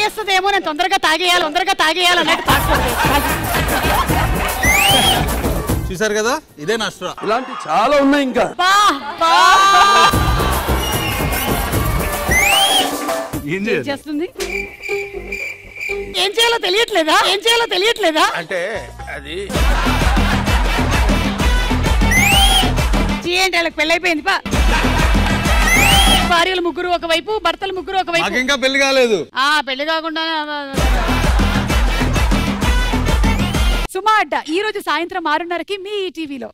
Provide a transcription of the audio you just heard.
తాగేస్తుందేమో, నేను తొందరగా తాగేయాలి అన్నట్టు తాగుతుంది. చూసారు కదా, ఇదే నష్టం. ఇలాంటి చాలా ఉన్నాయి ఇంకా. ఏం చేస్తుంది? ఏం చేయాలో తెలియట్లేదా? అంటే అది ఏంటి వాళ్ళకి పెళ్ళైపోయింది. భార్యలు ముగ్గురు ఒకవైపు, భర్తలు ముగ్గురు ఒకవైపు. ఇంకా పెళ్లి కాలేదు. పెళ్లి కాకుండా సుమా అడ్డ ఈ రోజు సాయంత్రం 6:30కి మీ టీవీలో.